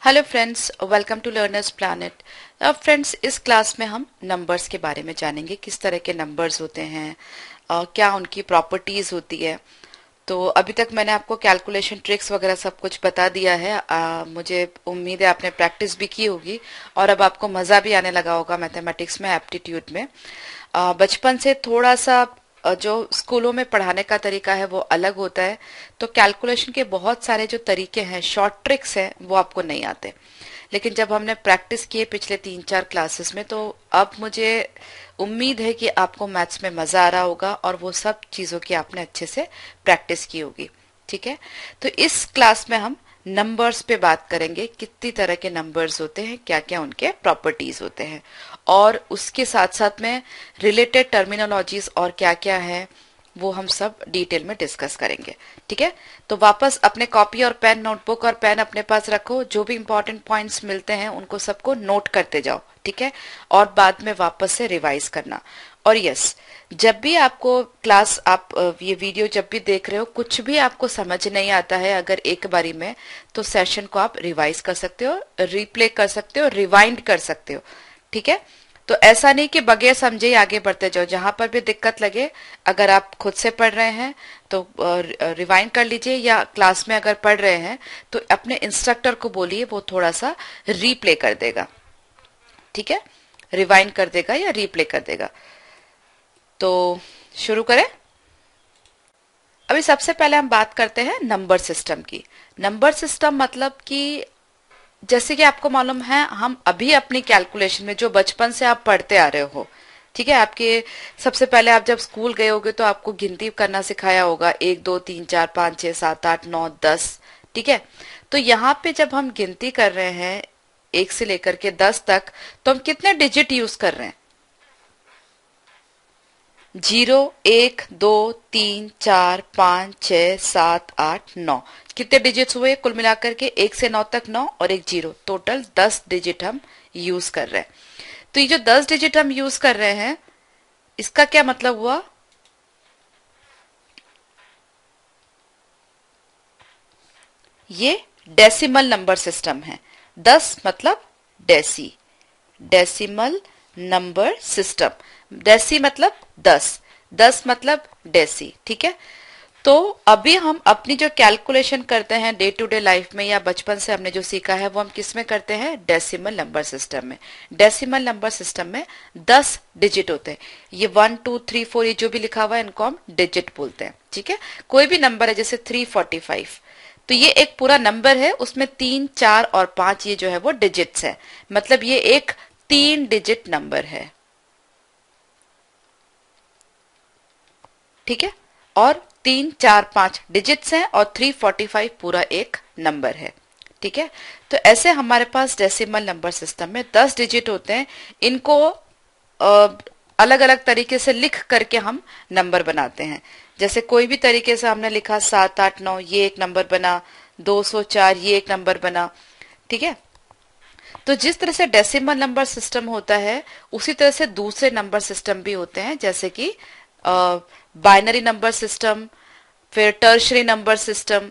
Hello friends, welcome to Learners Planet. अब friends, इस class में हम नंबर्स के बारे में जानेंगे, किस तरह के नंबर्स होते हैं, क्या उनकी प्रॉपर्टीज होती है। तो अभी तक मैंने आपको कैलकुलेशन ट्रिक्स वगैरह सब कुछ बता दिया है। मुझे उम्मीद है आपने प्रैक्टिस भी की होगी और अब आपको मजा भी आने लगा होगा मैथमेटिक्स में, एप्टीट्यूड में। बचपन से थोड़ा सा जो स्कूलों में पढ़ाने का तरीका है वो अलग होता है, तो कैलकुलेशन के बहुत सारे जो तरीके हैं, शॉर्ट ट्रिक्स हैं, वो आपको नहीं आते। लेकिन जब हमने प्रैक्टिस किए पिछले 3-4 क्लासेस में, तो अब मुझे उम्मीद है कि आपको मैथ्स में मजा आ रहा होगा और वो सब चीजों की आपने अच्छे से प्रैक्टिस की होगी। ठीक है, तो इस क्लास में हम नंबर्स पे बात करेंगे, कितनी तरह के नंबर्स होते हैं, क्या क्या उनके प्रॉपर्टीज होते हैं, और उसके साथ साथ में रिलेटेड टर्मिनोलॉजीज और क्या क्या है वो हम सब डिटेल में डिस्कस करेंगे। ठीक है, तो वापस अपने कॉपी और पेन, नोटबुक और पेन अपने पास रखो। जो भी इंपॉर्टेंट पॉइंट्स मिलते हैं उनको सबको नोट करते जाओ। ठीक है, और बाद में वापस से रिवाइज करना। और यस, जब भी आपको क्लास, आप ये वीडियो जब भी देख रहे हो, कुछ भी आपको समझ नहीं आता है अगर एक बारी में, तो सेशन को आप रिवाइज कर सकते हो, रिप्ले कर सकते हो, रिवाइंड कर सकते हो। ठीक है, तो ऐसा नहीं कि बगैर समझे ही आगे बढ़ते जाओ। जहां पर भी दिक्कत लगे, अगर आप खुद से पढ़ रहे हैं तो रिवाइंड कर लीजिए, या क्लास में अगर पढ़ रहे हैं तो अपने इंस्ट्रक्टर को बोलिए, वो थोड़ा सा रीप्ले कर देगा। ठीक है, रिवाइंड कर देगा या रीप्ले कर देगा। तो शुरू करें। अभी सबसे पहले हम बात करते हैं नंबर सिस्टम की। नंबर सिस्टम मतलब कि जैसे कि आपको मालूम है, हम अभी अपनी कैलकुलेशन में जो बचपन से आप पढ़ते आ रहे हो, ठीक है, आपके सबसे पहले आप जब स्कूल गए होगे तो आपको गिनती करना सिखाया होगा, 1 2 3 4 5 6 7 8 9 10। ठीक है, तो यहाँ पे जब हम गिनती कर रहे हैं 1 से लेकर के 10 तक, तो हम कितने डिजिट यूज कर रहे हैं? 0 1 2 3 4 5 6 7 8 9। कितने डिजिट्स हुए कुल मिलाकर के? 1 से 9 तक 9 और एक 0, टोटल 10 डिजिट हम यूज कर रहे हैं। तो ये जो 10 डिजिट हम यूज कर रहे हैं, इसका क्या मतलब हुआ? ये डेसिमल नंबर सिस्टम है। 10 मतलब deci, decimal number system. Deci मतलब 10, 10 मतलब डेसी। ठीक है, तो अभी हम अपनी जो कैलकुलेशन करते हैं डे टू डे लाइफ में, या बचपन से हमने जो सीखा है, वो हम किस में करते हैं? डेसिमल नंबर सिस्टम में। डेसिमल नंबर सिस्टम में 10 डिजिट होते हैं। ये 1 2 3 4 ये जो भी लिखा हुआ है, इनको हम डिजिट बोलते हैं। ठीक है, कोई भी नंबर है जैसे 345, तो ये एक पूरा नंबर है, उसमें 3 4 और 5 ये जो है वो डिजिट्स है, मतलब ये एक 3 डिजिट नंबर है। ठीक है, और 3 4 5 डिजिट्स हैं और 345 पूरा एक नंबर है। ठीक है, तो ऐसे हमारे पास डेसिमल नंबर सिस्टम में 10 डिजिट होते हैं। इनको अलग अलग तरीके से लिख करके हम नंबर बनाते हैं। जैसे कोई भी तरीके से हमने लिखा 7 8 9, ये एक नंबर बना। 204 ये एक नंबर बना। ठीक है, तो जिस तरह से डेसिमल नंबर सिस्टम होता है, उसी तरह से दूसरे नंबर सिस्टम भी होते हैं, जैसे कि बाइनरी नंबर सिस्टम, फिर टर्शरी नंबर सिस्टम।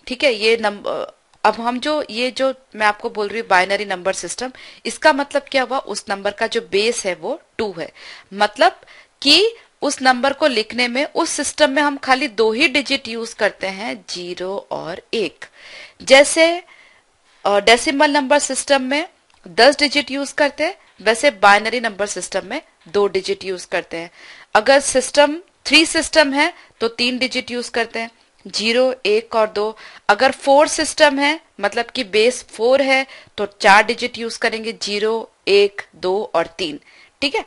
ठीक है, ये नंबर, अब हम जो ये जो मैं आपको बोल रही हूँ बाइनरी नंबर सिस्टम, इसका मतलब क्या हुआ? उस नंबर का जो बेस है वो 2 है, मतलब कि उस नंबर को लिखने में उस सिस्टम में हम खाली 2 ही डिजिट यूज करते हैं, 0 और 1। जैसे डेसिमल नंबर सिस्टम में 10 डिजिट यूज करते हैं, वैसे बाइनरी नंबर सिस्टम में 2 डिजिट यूज करते हैं। अगर सिस्टम 3 सिस्टम है तो 3 डिजिट यूज करते हैं, 0 1 और 2। अगर 4 सिस्टम है, मतलब कि बेस 4 है, तो 4 डिजिट यूज करेंगे, 0 1 2 और 3। ठीक है,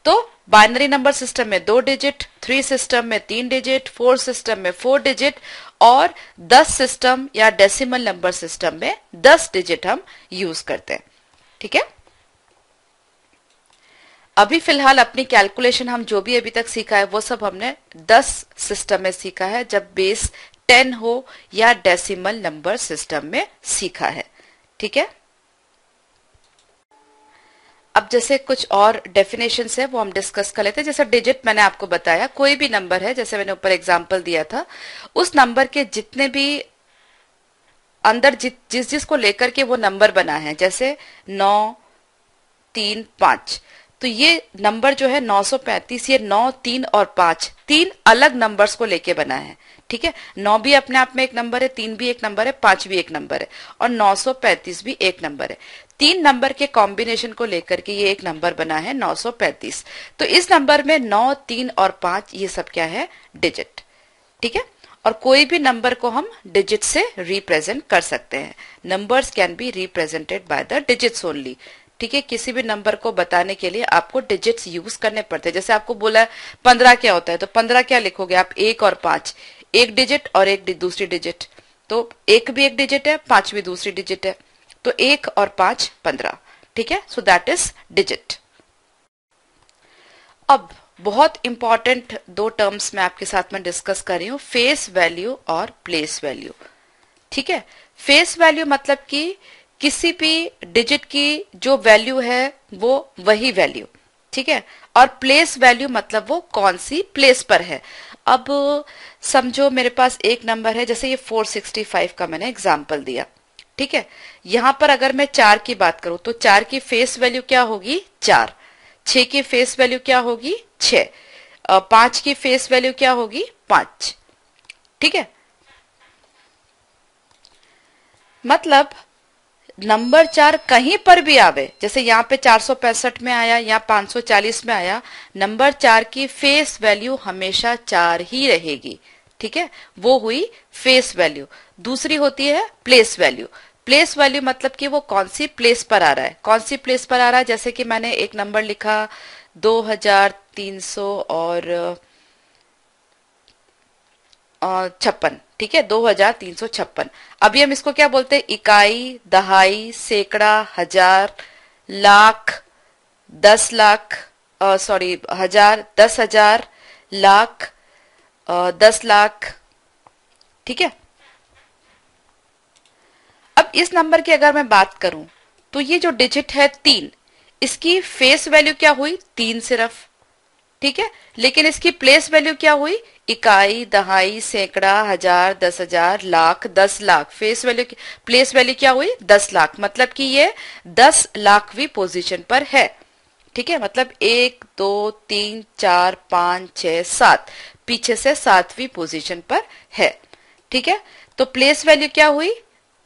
तो बाइनरी नंबर सिस्टम में 2 डिजिट, 3 सिस्टम में 3 डिजिट, 4 सिस्टम में 4 डिजिट, और 10 सिस्टम या डेसिमल नंबर सिस्टम में 10 डिजिट हम यूज करते हैं। ठीक है, अभी फिलहाल अपनी कैलकुलेशन हम जो भी अभी तक सीखा है वो सब हमने 10 सिस्टम में सीखा है, जब बेस 10 हो या डेसिमल नंबर सिस्टम में सीखा है। ठीक है, अब जैसे कुछ और डेफिनेशंस है वो हम डिस्कस कर लेते हैं। जैसे डिजिट मैंने आपको बताया, कोई भी नंबर है, जैसे मैंने ऊपर एग्जांपल दिया था, उस नंबर के जितने भी अंदर जिस जिस को लेकर के वो नंबर बना है, जैसे 9 3 5, तो ये नंबर जो है 935, ये 9 3 और 5 तीन अलग नंबर्स को लेके बना है। ठीक है, 9 भी अपने आप में एक नंबर है, 3 भी एक नंबर है, 5 भी एक नंबर है, और 935 भी एक नंबर है। तीन नंबर के कॉम्बिनेशन को लेकर के ये एक नंबर बना है 935। तो इस नंबर में 9 3 और 5 ये सब क्या है, डिजिट। ठीक है, और कोई भी नंबर को हम डिजिट से रिप्रेजेंट कर सकते हैं। Numbers can be represented by the digits only. ठीक है, किसी भी नंबर को बताने के लिए आपको डिजिट्स यूज करने पड़ते हैं। जैसे आपको बोला है 15 क्या होता है, तो 15 क्या लिखोगे आप, 1 और 5, एक डिजिट और एक दूसरी डिजिट, तो 1 भी एक डिजिट है, 5 भी दूसरी डिजिट है, तो 1 और 5 15। ठीक है, सो दैट इज डिजिट। अब बहुत इंपॉर्टेंट दो टर्म्स मैं आपके साथ में डिस्कस कर रही हूँ, फेस वैल्यू और प्लेस वैल्यू। ठीक है, फेस वैल्यू मतलब कि किसी भी डिजिट की जो वैल्यू है वो वही वैल्यू। ठीक है, और प्लेस वैल्यू मतलब वो कौन सी प्लेस पर है। अब समझो मेरे पास एक नंबर है, जैसे ये 465 का मैंने एग्जाम्पल दिया। ठीक है, यहां पर अगर मैं 4 की बात करूं तो 4 की फेस वैल्यू क्या होगी, 4। 6 की फेस वैल्यू क्या होगी, 6। 5 की फेस वैल्यू क्या होगी, 5। ठीक है, मतलब नंबर 4 कहीं पर भी आवे, जैसे यहाँ पे 465 में आया या 540 में आया, नंबर 4 की फेस वैल्यू हमेशा 4 ही रहेगी। ठीक है, वो हुई फेस वैल्यू। दूसरी होती है प्लेस वैल्यू। प्लेस वैल्यू मतलब कि वो कौन सी प्लेस पर आ रहा है, कौन सी प्लेस पर आ रहा है। जैसे कि मैंने एक नंबर लिखा 2356 और 56। ठीक है, 2356। अभी हम इसको क्या बोलते हैं, इकाई, दहाई, सैकड़ा, हजार, लाख, 10 लाख, सॉरी हजार, 10,000, लाख, 10 लाख। ठीक है, अब इस नंबर की अगर मैं बात करूं तो ये जो डिजिट है 3, इसकी फेस वैल्यू क्या हुई, 3 सिर्फ। ठीक है, लेकिन इसकी प्लेस वैल्यू क्या हुई, इकाई, दहाई, सैकड़ा, हजार, 10,000, lakh, 10 lakh. Face value, place value क्या हुई, 10 लाख। मतलब कि ये 10 लाखवीं पोजीशन पर है। ठीक है, मतलब 1 2 3 4 5 6 7, पीछे से 7वीं पोजीशन पर है। ठीक है, तो प्लेस वैल्यू क्या हुई,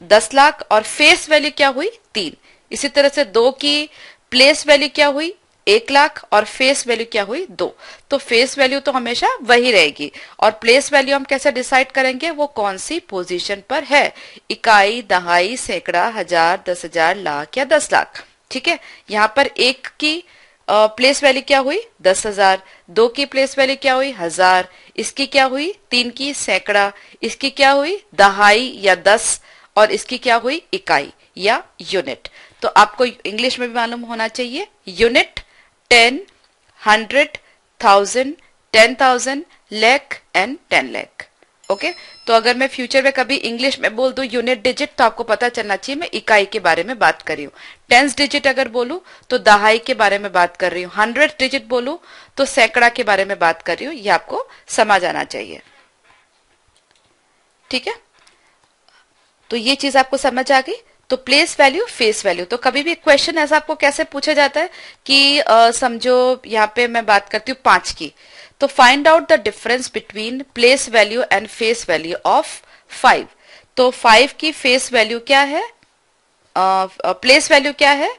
10 लाख, और फेस वैल्यू क्या हुई, 3। इसी तरह से 2 की प्लेस वैल्यू क्या हुई, 1 लाख, और फेस वैल्यू क्या हुई, 2। तो फेस वैल्यू तो हमेशा वही रहेगी, और प्लेस वैल्यू हम कैसे डिसाइड करेंगे, वो कौन सी पोजीशन पर है, इकाई, दहाई, सैकड़ा, हजार, 10,000, लाख या 10 लाख। ठीक है, यहाँ पर 1 की प्लेस वैल्यू क्या हुई, 10,000। 2 की प्लेस वैल्यू क्या हुई, हजार। इसकी क्या हुई, 3 की सैकड़ा। इसकी क्या हुई, दहाई या 10, और इसकी क्या हुई, इकाई या यूनिट। तो आपको इंग्लिश में भी मालूम होना चाहिए, unit 10, 100, 1000, 10,000, lakh and 10 lakh. Okay, तो अगर मैं फ्यूचर में कभी इंग्लिश में बोल दूं यूनिट डिजिट, तो आपको पता चलना चाहिए मैं इकाई के बारे में बात कर रही हूँ। टेंस डिजिट अगर बोलूं तो दहाई के बारे में बात कर रही हूँ। 100 डिजिट बोलूं तो सैकड़ा के बारे में बात कर रही हूँ। ये आपको समझ आना चाहिए। ठीक है, तो ये चीज आपको समझ आ गई। तो प्लेस वैल्यू, फेस वैल्यू। तो कभी भी क्वेश्चन ऐसा आपको कैसे पूछा जाता है कि समझो यहाँ पे मैं बात करती हूँ 5 की, तो find out the difference between place value and face value of 5। तो 5 की फेस वैल्यू क्या है, प्लेस वैल्यू क्या है,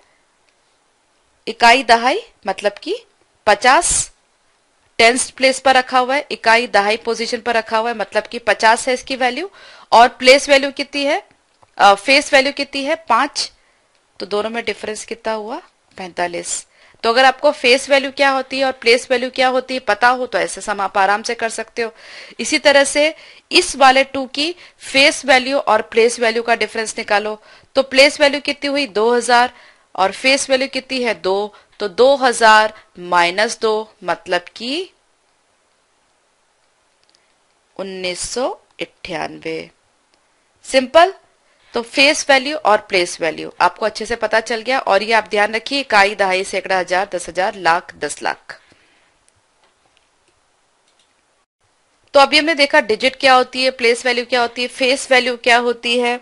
इकाई, दहाई, मतलब कि 50 टेंस प्लेस पर रखा हुआ है, इकाई दहाई पोजीशन पर रखा हुआ है, मतलब कि 50 है इसकी वैल्यू। और प्लेस वैल्यू कितनी है, फेस वैल्यू कितनी है, 5। तो दोनों में डिफरेंस कितना हुआ, 45। तो अगर आपको फेस वैल्यू क्या होती है और प्लेस वैल्यू क्या होती है पता हो तो ऐसे सम आप आराम से कर सकते हो। इसी तरह से इस वाले 2 की फेस वैल्यू और प्लेस वैल्यू का डिफरेंस निकालो। तो प्लेस वैल्यू कितनी हुई, 2000, और फेस वैल्यू कितनी है, 2। तो 2000 माइनस 2 मतलब कि 1998। सिंपल। तो फेस वैल्यू और प्लेस वैल्यू आपको अच्छे से पता चल गया। और ये आप ध्यान रखिए, इकाई, दहाई, सैकड़ा, हजार, 10,000, लाख, 10 लाख। तो अभी हमने देखा डिजिट क्या होती है, प्लेस वैल्यू क्या होती है, फेस वैल्यू क्या होती है,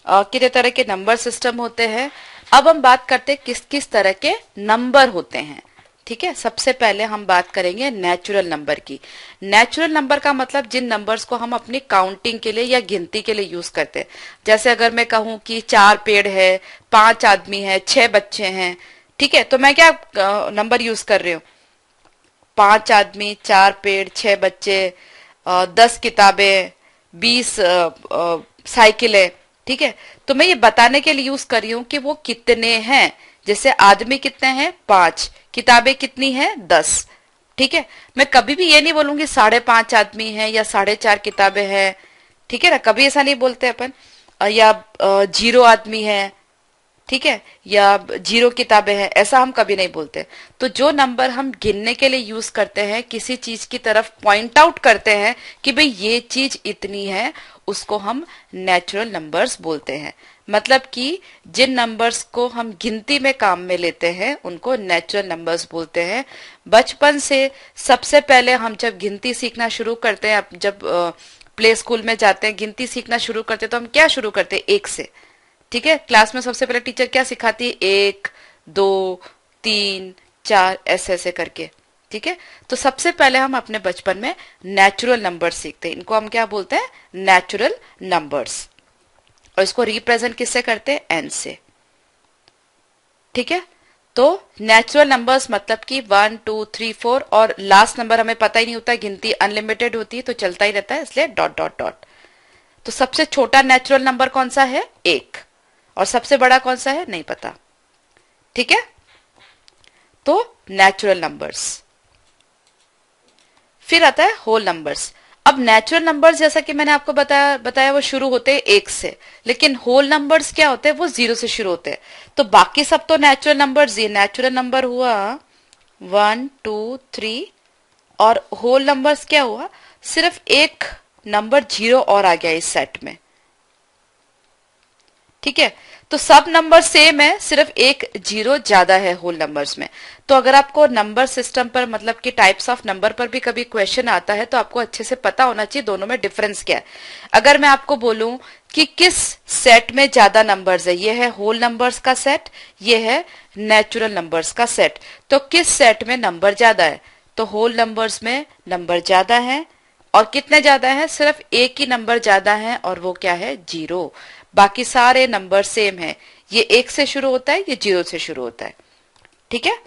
कितने तरह के नंबर सिस्टम होते हैं। अब हम बात करते हैं किस किस तरह के नंबर होते हैं। ठीक है, सबसे पहले हम बात करेंगे नेचुरल नंबर की। नेचुरल नंबर का मतलब जिन नंबर्स को हम अपनी काउंटिंग के लिए या गिनती के लिए यूज करते हैं। जैसे अगर मैं कहूं कि 4 पेड़ है, 5 आदमी है, 6 बच्चे हैं, ठीक है, तो मैं क्या नंबर यूज कर रही हूँ? 5 आदमी, 4 पेड़, 6 बच्चे, 10 किताबें, 20 साइकिलें। ठीक है, तो मैं ये बताने के लिए यूज कर रही हूँ कि वो कितने हैं। जैसे आदमी कितने हैं? 5, किताबें कितनी है? 10। ठीक है, मैं कभी भी ये नहीं बोलूंगी 5.5 आदमी हैं या 4.5 किताबें हैं। ठीक है ना, कभी ऐसा नहीं बोलते अपन। या 0 आदमी है, ठीक है, या 0 किताबें हैं, ऐसा हम कभी नहीं बोलते। तो जो नंबर हम गिनने के लिए यूज करते हैं, किसी चीज की तरफ पॉइंट आउट करते हैं कि भाई ये चीज इतनी है, उसको हम नेचुरल नंबर्स बोलते हैं। मतलब कि जिन नंबर्स को हम गिनती में काम में लेते हैं उनको नेचुरल नंबर्स बोलते हैं। बचपन से सबसे पहले हम जब गिनती सीखना शुरू करते हैं, जब प्ले स्कूल में जाते हैं, गिनती सीखना शुरू करते हैं, तो हम क्या शुरू करते हैं? 1 से। ठीक है, क्लास में सबसे पहले टीचर क्या सिखाती है? 1, 2, 3, 4 ऐसे ऐसे करके। ठीक है, तो सबसे पहले हम अपने बचपन में नेचुरल नंबर्स सीखते हैं। इनको हम क्या बोलते हैं? Natural numbers. और इसको रिप्रेजेंट किससे करते हैं? एन से। ठीक है, तो नेचुरल नंबर्स मतलब कि 1, 2, 3, 4 और लास्ट नंबर हमें पता ही नहीं होता, गिनती अनलिमिटेड होती है तो चलता ही रहता है, इसलिए डॉट डॉट डॉट। तो सबसे छोटा नेचुरल नंबर कौन सा है? 1। और सबसे बड़ा कौन सा है? नहीं पता। ठीक है, तो नेचुरल नंबर्स। फिर आता है होल नंबर्स। अब नेचुरल नंबर्स जैसा कि मैंने आपको बताया वो शुरू होते हैं 1 से, लेकिन होल नंबर्स क्या होते हैं? वो 0 से शुरू होते हैं। तो बाकी सब तो नेचुरल नंबर्स, ये नेचुरल नंबर हुआ 1, 2, 3, और होल नंबर्स क्या हुआ? सिर्फ एक नंबर 0 और आ गया इस सेट में। ठीक है, तो सब नंबर सेम है, सिर्फ एक 0 ज्यादा है होल नंबर्स में। तो अगर आपको नंबर सिस्टम पर, मतलब कि टाइप्स ऑफ नंबर पर भी कभी क्वेश्चन आता है तो आपको अच्छे से पता होना चाहिए दोनों में डिफरेंस क्या है। अगर मैं आपको बोलूं कि किस सेट में ज्यादा नंबर्स है, ये है होल नंबर्स का सेट, ये है नेचुरल नंबर्स का सेट, तो किस सेट में नंबर ज्यादा है? तो होल नंबर्स में नंबर ज्यादा है। और कितने ज्यादा है? सिर्फ एक ही नंबर ज्यादा है, और वो क्या है? 0। बाकी सारे नंबर सेम है। ये 1 से शुरू होता है, ये 0 से शुरू होता है। ठीक है,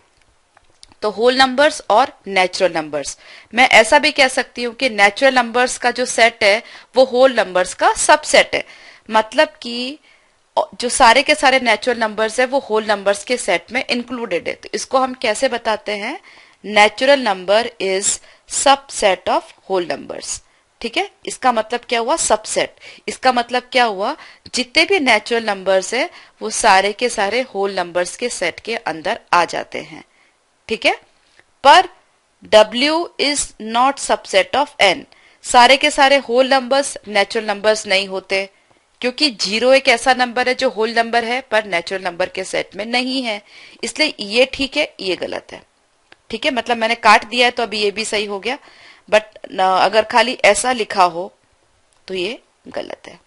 तो होल नंबर्स और नेचुरल नंबर्स। मैं ऐसा भी कह सकती हूं कि नेचुरल नंबर्स का जो सेट है वो होल नंबर्स का सबसेट है। मतलब कि जो सारे के सारे नेचुरल नंबर्स है वो होल नंबर्स के सेट में इंक्लूडेड है। तो इसको हम कैसे बताते हैं? Natural number is subset of whole numbers. ठीक है, इसका मतलब क्या हुआ? सबसेट। इसका मतलब क्या हुआ? जितने भी नेचुरल नंबर्स है वो सारे के सारे होल नंबर्स के सेट के अंदर आ जाते हैं। ठीक है, पर W is not subset of N। सारे के सारे होल नंबर्स नेचुरल नंबर्स नहीं होते, क्योंकि 0 एक ऐसा नंबर है जो होल नंबर है पर नेचुरल नंबर के सेट में नहीं है। इसलिए ये ठीक है, ये गलत है। ठीक है, मतलब मैंने काट दिया है तो अभी ये भी सही हो गया, बट अगर खाली ऐसा लिखा हो तो ये गलत है।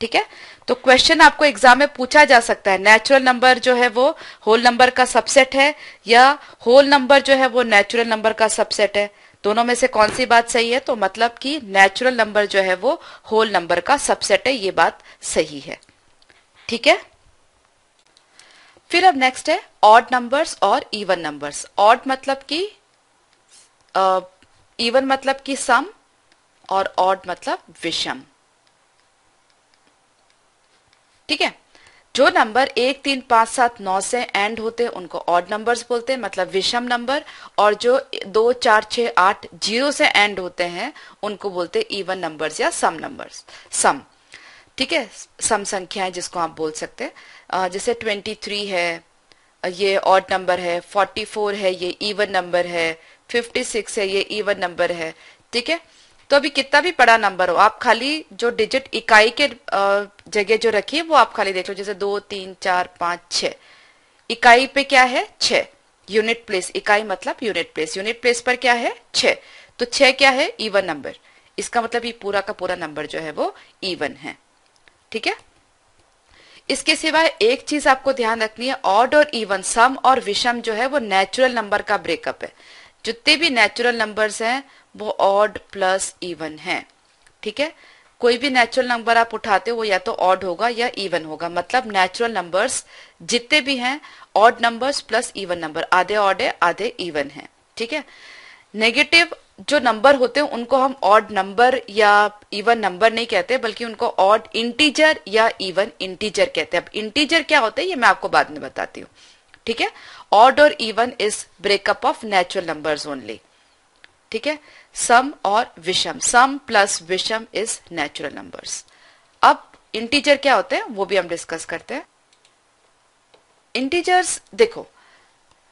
ठीक है, तो क्वेश्चन आपको एग्जाम में पूछा जा सकता है, नेचुरल नंबर जो है वो होल नंबर का सबसेट है या होल नंबर जो है वो नेचुरल नंबर का सबसेट है, दोनों में से कौन सी बात सही है? तो मतलब कि नेचुरल नंबर जो है वो होल नंबर का सबसेट है, ये बात सही है। ठीक है, फिर अब नेक्स्ट है ऑड नंबर्स और इवन नंबर्स। ऑड मतलब कि इवन मतलब कि सम, और ऑड मतलब विषम। ठीक है, जो नंबर 1, 3, 5, 7, 9 से एंड होते हैं उनको ऑड नंबर्स बोलते हैं, मतलब विषम नंबर। और जो 2, 4, 6, 8 0 से एंड होते हैं उनको बोलते हैं इवन नंबर्स या सम नंबर्स। सम, ठीक है, सम संख्याएं जिसको आप बोल सकते हैं। जैसे 23 है, ये ऑड नंबर है, 44 है, ये इवन नंबर है, 56 है, ये इवन नंबर है। ठीक है, तो अभी कितना भी बड़ा नंबर हो, आप खाली जो डिजिट इकाई के जगह जो रखिए वो आप खाली देख लो। जैसे 2, 3, 4, 5, 6, इकाई पे क्या है? 6। यूनिट प्लेस, इकाई मतलब यूनिट प्लेस, यूनिट प्लेस पर क्या है? 6। तो 6 क्या है? Even number. इसका मतलब ये पूरा का पूरा नंबर जो है वो इवन है। ठीक है, इसके सिवाय एक चीज आपको ध्यान रखनी है, ऑड और इवन, सम और विषम जो है वो नेचुरल नंबर का ब्रेकअप है। जितने भी नेचुरल नंबर्स हैं वो ऑड प्लस इवन हैं। ठीक है, कोई भी नेचुरल नंबर आप उठाते हो वो या तो ऑड होगा या इवन होगा। मतलब नेचुरल नंबर्स जितने भी हैं odd numbers plus even number, आधे ऑड है आधे इवन है। ठीक है, नेगेटिव जो नंबर होते हैं उनको हम ऑड नंबर या इवन नंबर नहीं कहते, बल्कि उनको ऑड इंटीजर या इवन इंटीजर कहते हैं। अब इंटीजर क्या होता है ये मैं आपको बाद में बताती हूँ। ठीक है, ऑड और even is breakup of natural numbers only. ठीक है, सम और विषम, सम प्लस विषम इज नेचुरल नंबर्स। अब इंटीजर क्या होते हैं वो भी हम डिस्कस करते हैं। इंटीजर्स देखो,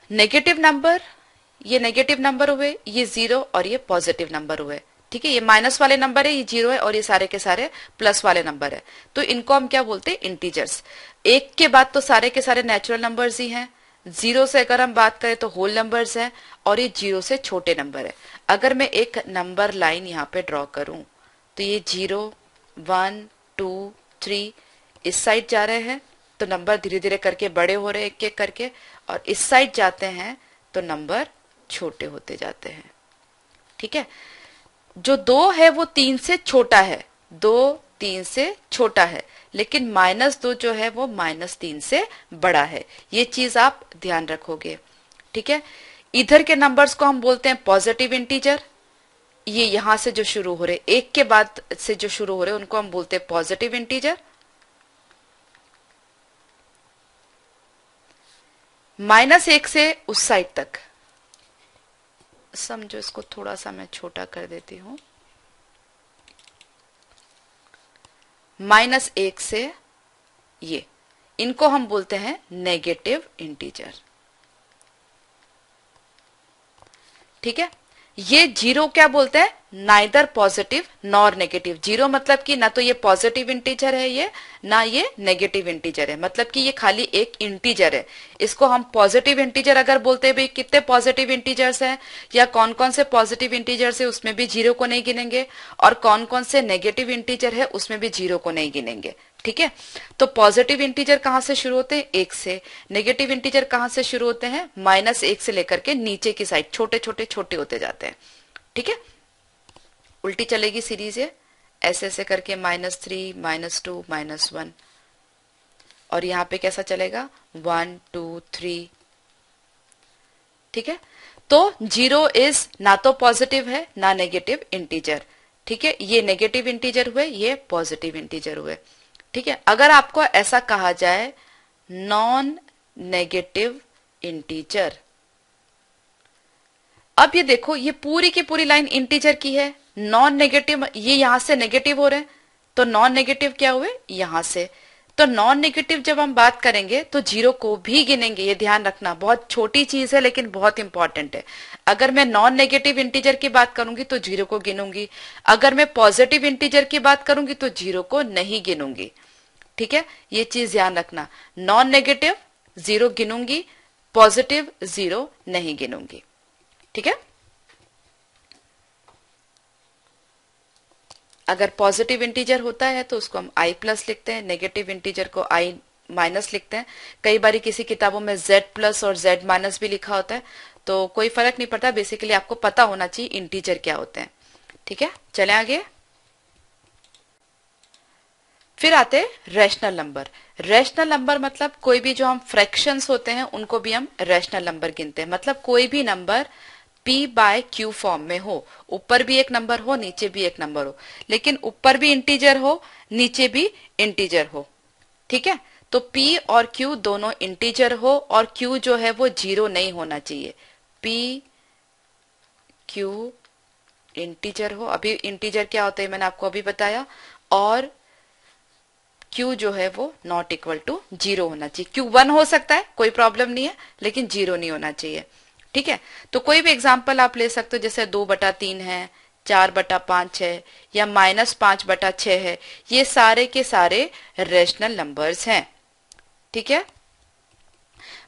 नेगेटिव नंबर, ये नेगेटिव नंबर हुए, ये जीरो और ये पॉजिटिव नंबर हुए। ठीक है, ये माइनस वाले नंबर है, ये जीरो है, और ये सारे के सारे प्लस वाले नंबर है। तो इनको हम क्या बोलते हैं, इंटीजर्स। एक के बाद तो सारे के सारे नेचुरल नंबर्स ही हैं। जीरो से अगर हम बात करें तो होल नंबर्स हैं, और ये जीरो से छोटे नंबर है। अगर मैं एक नंबर लाइन यहाँ पे ड्रॉ करूं तो ये 0 1 2 3 इस साइड जा रहे हैं तो नंबर धीरे धीरे करके बड़े हो रहे हैं एक एक करके, और इस साइड जाते हैं तो नंबर छोटे होते जाते हैं। ठीक है, जो 2 है वो 3 से छोटा है, 2 3 से छोटा है, लेकिन -2 जो है वो -3 से बड़ा है। ये चीज आप ध्यान रखोगे। ठीक है, इधर के नंबर्स को हम बोलते हैं पॉजिटिव इंटीजर। ये यहां से जो शुरू हो रहे, एक के बाद से जो शुरू हो रहे उनको हम बोलते हैं पॉजिटिव इंटीजर। -1 से उस साइड तक, समझो इसको थोड़ा सा मैं छोटा कर देती हूं, -1 से ये, इनको हम बोलते हैं नेगेटिव इंटीजर। ठीक है, ये जीरो क्या बोलते हैं, neither positive nor negative. Zero मतलब कि ना तो ये पॉजिटिव इंटीजर है ये, ना ये नेगेटिव इंटीजर है, मतलब कि ये खाली एक इंटीजर है। इसको हम पॉजिटिव इंटीजर अगर बोलते हैं, भाई कितने पॉजिटिव इंटीजर्स हैं या कौन कौन से पॉजिटिव इंटीजर्स है, उसमें भी जीरो को नहीं गिनेंगे, और कौन कौन से नेगेटिव इंटीजर है उसमें भी जीरो को नहीं गिनेंगे। ठीक है, तो पॉजिटिव इंटीजर कहां से शुरू होते हैं, 1 से। नेगेटिव इंटीजर कहां से शुरू होते हैं, -1 से लेकर के नीचे की साइड छोटे छोटे छोटे होते जाते हैं। ठीक है, उल्टी चलेगी सीरीज ये, ऐसे ऐसे करके -3 -2 -1, और यहां पे कैसा चलेगा 1 2 3। ठीक है, तो जीरो इज ना तो पॉजिटिव है ना नेगेटिव इंटीजर। ठीक है, ये नेगेटिव इंटीजर हुए, ये पॉजिटिव इंटीजर हुए। ठीक है, अगर आपको ऐसा कहा जाए नॉन नेगेटिव इंटीजर, अब ये देखो ये पूरी की पूरी लाइन इंटीजर की है, नॉन नेगेटिव, ये यहां से नेगेटिव हो रहे हैं, तो नॉन नेगेटिव क्या हुए यहां से। तो नॉन नेगेटिव जब हम बात करेंगे तो जीरो को भी गिनेंगे, ये ध्यान रखना, बहुत छोटी चीज है लेकिन बहुत इंपॉर्टेंट है। अगर मैं नॉन नेगेटिव इंटीजर की बात करूंगी तो जीरो को गिनूंगी, अगर मैं पॉजिटिव इंटीजर की बात करूंगी तो जीरो को नहीं गिनूंगी। ठीक है, ये चीज ध्यान रखना, नॉन नेगेटिव जीरो गिनूंगी, पॉजिटिव जीरो नहीं गिनूंगी। ठीक है, अगर पॉजिटिव इंटीजर होता है तो उसको हम i+ लिखते हैं, नेगेटिव इंटीजर को i- लिखते हैं। कई बार किसी किताबों में z+ और z- भी लिखा होता है, तो कोई फर्क नहीं पड़ता, बेसिकली आपको पता होना चाहिए इंटीजर क्या होते हैं। ठीक है, चले आगे। फिर आते हैं रैशनल नंबर। रैशनल नंबर मतलब कोई भी जो हम फ्रैक्शंस होते हैं उनको भी हम रैशनल नंबर गिनते हैं। मतलब कोई भी नंबर p/q फॉर्म में हो, ऊपर भी एक नंबर हो नीचे भी एक नंबर हो, लेकिन ऊपर भी इंटीजर हो नीचे भी इंटीजर हो। ठीक है, तो p और q दोनों इंटीजर हो, और q जो है वो जीरो नहीं होना चाहिए। p q इंटीजर हो, अभी इंटीजर क्या होता है मैंने आपको अभी बताया, और q जो है वो नॉट इक्वल टू जीरो होना चाहिए। q 1 हो सकता है, कोई प्रॉब्लम नहीं है, लेकिन जीरो नहीं होना चाहिए। ठीक है, तो कोई भी एग्जाम्पल आप ले सकते हो, जैसे 2/3 है, 4/5 है, या -5/6 है, ये सारे के सारे रेशनल नंबर्स हैं। ठीक है,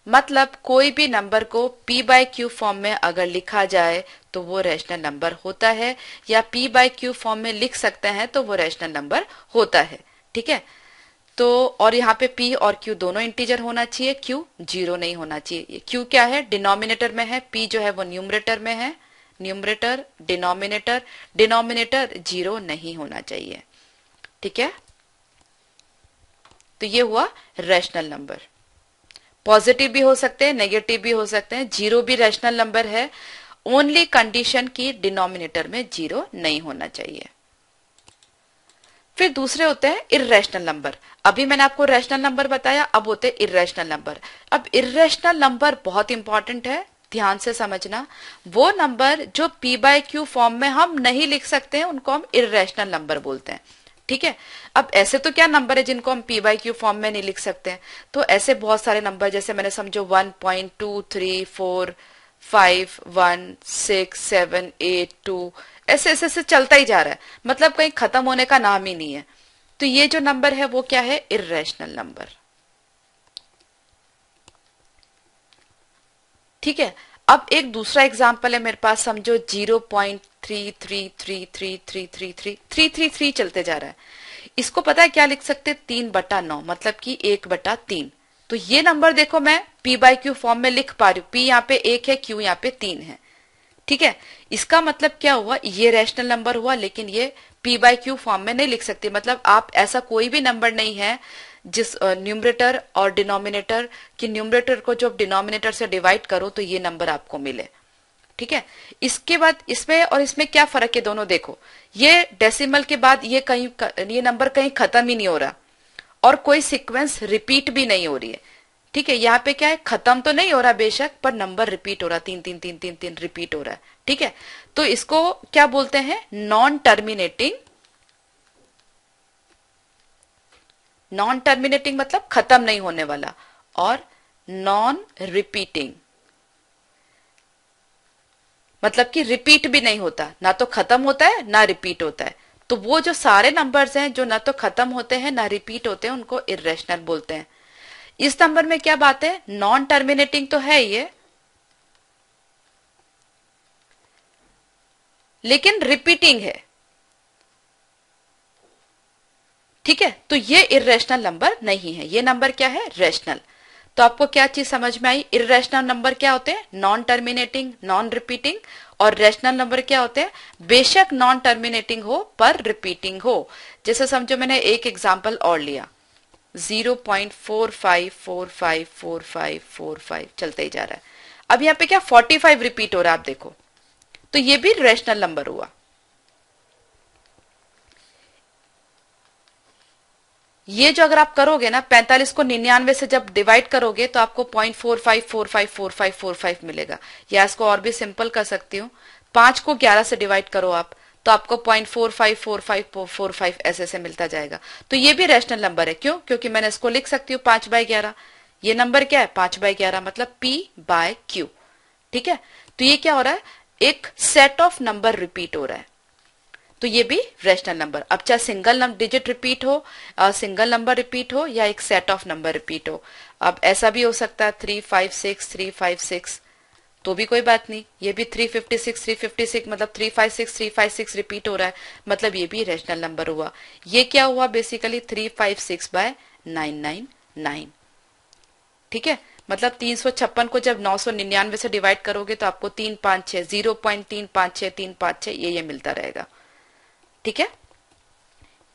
मतलब कोई भी नंबर को p/q फॉर्म में अगर लिखा जाए तो वो रेशनल नंबर होता है, या p/q फॉर्म में लिख सकते हैं तो वो रेशनल नंबर होता है। ठीक है, तो और यहाँ पे p और q दोनों इंटीजर होना चाहिए, q 0 नहीं होना चाहिए। q क्या है, डिनोमिनेटर में है, p जो है वो न्यूमरेटर में है, न्यूमरेटर डिनोमिनेटर, डिनोमिनेटर 0 नहीं होना चाहिए। ठीक है, तो ये हुआ रैशनल नंबर। पॉजिटिव भी हो सकते हैं, नेगेटिव भी हो सकते हैं, 0 भी रैशनल नंबर है, ओनली कंडीशन की डिनोमिनेटर में 0 नहीं होना चाहिए। फिर दूसरे होते हैं इर्रेशनल नंबर। अभी मैंने आपको रैशनल नंबर बताया, अब होते हैं इर्रेशनल नंबर। अब इर्रेशनल नंबर बहुत इंपॉर्टेंट है, ध्यान से समझना। वो नंबर जो p बाय क्यू फॉर्म में हम नहीं लिख सकते हैं उनको हम इर्रेशनल नंबर बोलते हैं। ठीक है, अब ऐसे तो क्या नंबर है जिनको हम p बाय क्यू फॉर्म में नहीं लिख सकते हैं, तो ऐसे बहुत सारे नंबर, जैसे मैंने समझो 1.234516782, ऐसे ऐसे ऐसे चलता ही जा रहा है, मतलब कहीं खत्म होने का नाम ही नहीं है। तो ये जो नंबर है वो क्या है, इर्रेशनल नंबर। ठीक है, अब एक दूसरा एग्जांपल है मेरे पास, समझो 0.3333333 चलते जा रहा है। इसको पता है क्या लिख सकते, 3/9, मतलब कि 1/3। तो ये नंबर देखो मैं p बाय क्यू फॉर्म में लिख पा रही हूँ, p यहाँ पे 1 है, q यहाँ पे 3 है। ठीक है, इसका मतलब क्या हुआ, ये रैशनल नंबर हुआ, लेकिन ये p बाय क्यू फॉर्म में नहीं लिख सकते। मतलब आप ऐसा कोई भी नंबर नहीं है जिस न्यूमरेटर और डिनोमिनेटर की, न्यूमरेटर को जब डिनोमिनेटर से डिवाइड करो तो ये नंबर आपको मिले। ठीक है, इसके बाद इसमें और इसमें क्या फर्क है, दोनों देखो, ये डेसिमल के बाद ये नंबर कहीं खत्म ही नहीं हो रहा और कोई सीक्वेंस रिपीट भी नहीं हो रही है। ठीक है, यहाँ पे क्या है, खत्म तो नहीं हो रहा बेशक, पर नंबर रिपीट हो रहा, 3 रिपीट हो रहा है। ठीक है, तो इसको क्या बोलते हैं, नॉन टर्मिनेटिंग। नॉन टर्मिनेटिंग मतलब खत्म नहीं होने वाला, और नॉन रिपीटिंग मतलब कि रिपीट भी नहीं होता, ना तो खत्म होता है ना रिपीट होता है। तो वो जो सारे नंबर्स हैं जो ना तो खत्म होते हैं ना रिपीट होते हैं, उनको इर्रेशनल बोलते हैं। इस नंबर में क्या बात है, नॉन टर्मिनेटिंग तो है ये, लेकिन रिपीटिंग है। ठीक है, तो ये इर्रेशनल नंबर नहीं है, ये नंबर क्या है, रैशनल। तो आपको क्या चीज समझ में आई, इर्रेशनल नंबर क्या होते हैं, नॉन टर्मिनेटिंग, नॉन रिपीटिंग, और रैशनल नंबर क्या होते हैं, बेशक नॉन टर्मिनेटिंग हो पर रिपीटिंग हो। जैसे समझो मैंने एक एग्जांपल और लिया, 0.45454545 चलते ही जा रहा है। अब यहाँ पे क्या 45 रिपीट हो रहा है, आप देखो, तो ये भी रैशनल नंबर हुआ। ये जो अगर आप करोगे ना, 45 को 99 से जब डिवाइड करोगे तो आपको 0.45454545 मिलेगा। या इसको और भी सिंपल कर सकती हूँ, 5 को 11 से डिवाइड करो आप, तो आपको 0.454545 ऐसे ऐसे मिलता जाएगा। तो ये भी रैशनल नंबर है, क्यों, क्योंकि मैंने इसको लिख सकती हूँ 5/11। ये नंबर क्या है, 5/11, मतलब p बाय क्यू। ठीक है, तो ये क्या हो रहा है, एक सेट ऑफ नंबर रिपीट हो रहा है, तो ये भी रैशनल नंबर। अब चाहे सिंगल डिजिट रिपीट हो, सिंगल नंबर रिपीट हो, या एक सेट ऑफ नंबर रिपीट हो। अब ऐसा भी हो सकता है 356 तो भी कोई बात नहीं, ये भी 356 मतलब 356 रिपीट हो रहा है, मतलब ये भी रैशनल नंबर हुआ। ये क्या हुआ, बेसिकली 356/999। ठीक है, मतलब 356 को जब 999 से डिवाइड करोगे तो आपको 356 0.356 ये मिलता रहेगा। ठीक है,